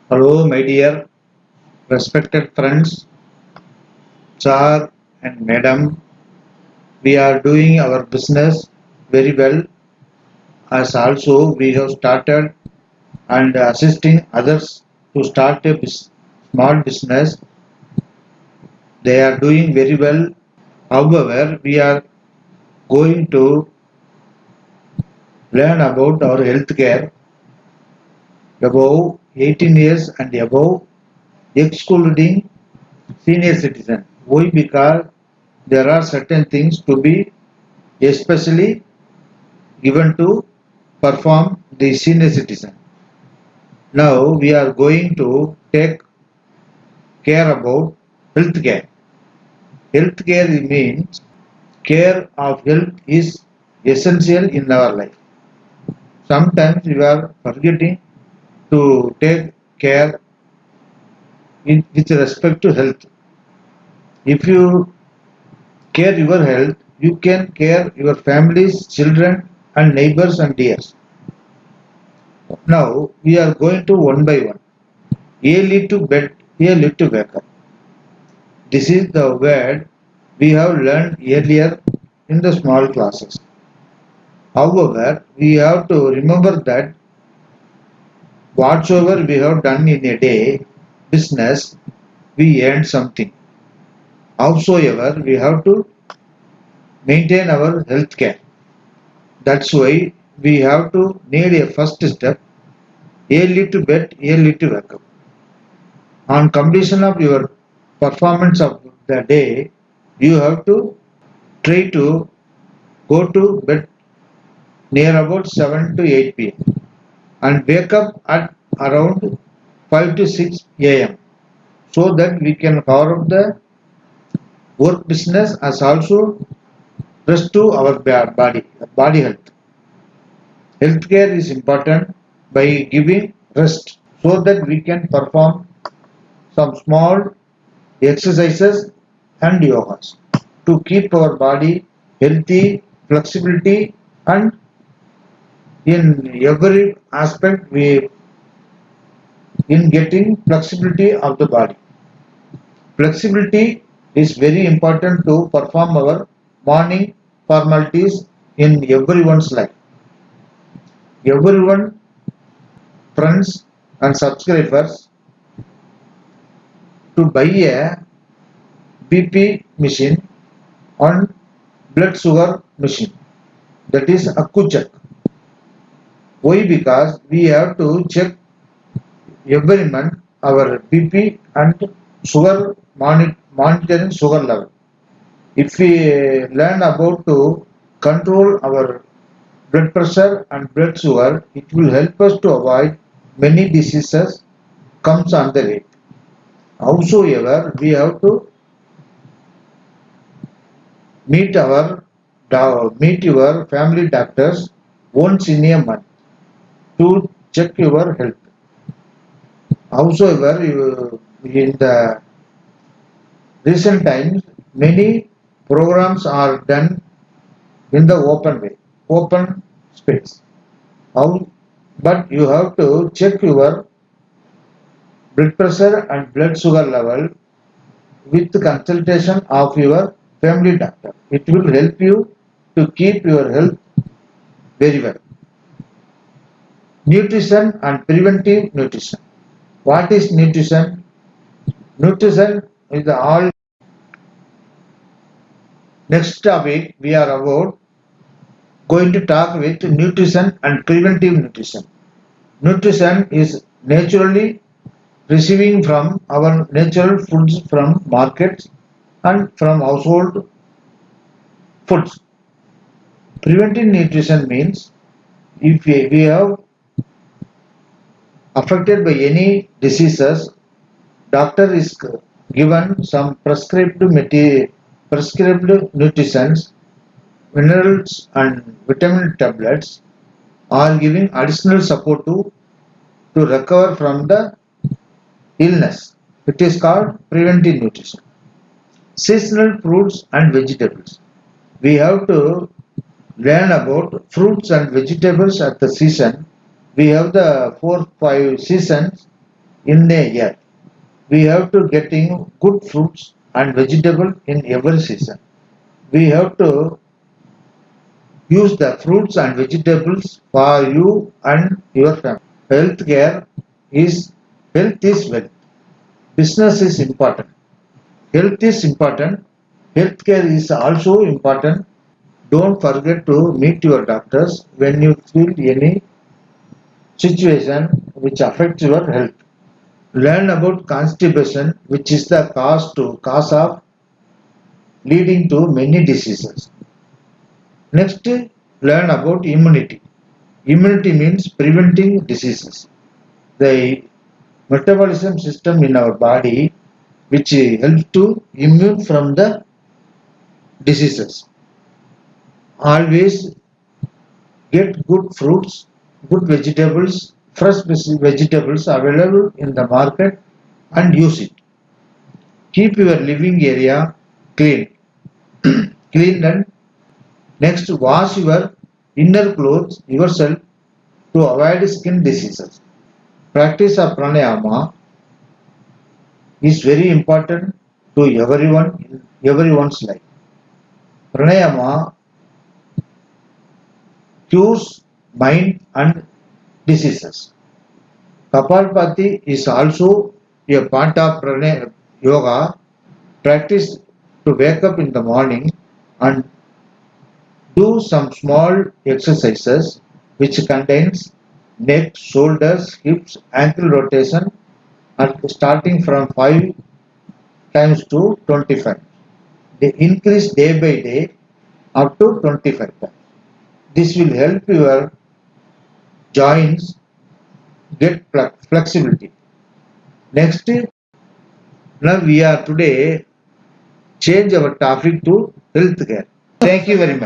Hello, my dear respected friends, sir and madam. We are doing our business very well, as also we have started and assisting others to start a small business. They are doing very well. However, we are going to learn about our healthcare above 18 years and above, excluding senior citizen. Why? Because there are certain things to be especially given to perform the senior citizen. Now we are going to take care about healthcare. Healthcare means care of health is essential in our life. Sometimes we are forgetting to take care with respect to health. If you care your health, you can care your families, children, and neighbors and dears. Now we are going to one by one. Early to bed, early to wake up. This is the word we have learned earlier in the small classes. However, we have to remember that whatsoever we have done in a day, business, we earn something. Howsoever, we have to maintain our health care. That's why we have to need a first step, early to bed, early to wake up. On completion of your performance of the day, you have to try to go to bed near about 7 to 8 p.m. and wake up at around 5 to 6 a.m. so that we can cover up the work business as also rest to our body health. Healthcare is important by giving rest so that we can perform some small exercises and yogas to keep our body healthy, flexibility, and in every aspect we in getting flexibility of the body. Flexibility is very important to perform our morning formalities in everyone's life. Everyone, friends and subscribers, to buy a BP machine and blood sugar machine, that is AccuCheck. Why? Because we have to check every month our BP and sugar monitoring sugar level. If we learn about to control our blood pressure and blood sugar, it will help us to avoid many diseases comes on the way. Howsoever, we have to meet your family doctors once in a month to check your health. Howsoever, in the recent times, many programs are done in the open way, open space. How, but you have to check your blood pressure and blood sugar level with consultation of your family doctor. It will help you to keep your health very well. Nutrition and preventive nutrition. What is nutrition? Nutrition is the all. Next topic we are about going to talk with nutrition and preventive nutrition. Nutrition is naturally receiving from our natural foods from markets and from household foods. Preventive nutrition means if we have affected by any diseases, doctor is given some prescribed nutritions, minerals and vitamin tablets are giving additional support to recover from the illness. It is called preventive nutrition. Seasonal fruits and vegetables. We have to learn about fruits and vegetables at the season. We have the 4 5 seasons in a year. We have to getting good fruits and vegetable in every season. We have to use the fruits and vegetables for you and your family. Healthcare is health is wealth. Business is important. Health is important. Healthcare is also important. Don't forget to meet your doctors when you feel any situation which affects your health. Learn about constipation, which is the cause of leading to many diseases. Next, learn about immunity. Immunity means preventing diseases. The metabolism system in our body which helps to immune from the diseases. Always get good fruits, good vegetables, fresh vegetables available in the market and use it. Keep your living area clean. Clean and next wash your inner clothes yourself to avoid skin diseases. Practice of pranayama is very important to everyone in everyone's life. Pranayama cures mind and diseases. Kapalbhati is also a part of yoga. Practice to wake up in the morning and do some small exercises which contains neck, shoulders, hips, ankle rotation and starting from 5 times to 25. They increase day by day up to 25 times. This will help your joints get flexibility. Next, now we are today change our topic to healthcare. Thank you very much.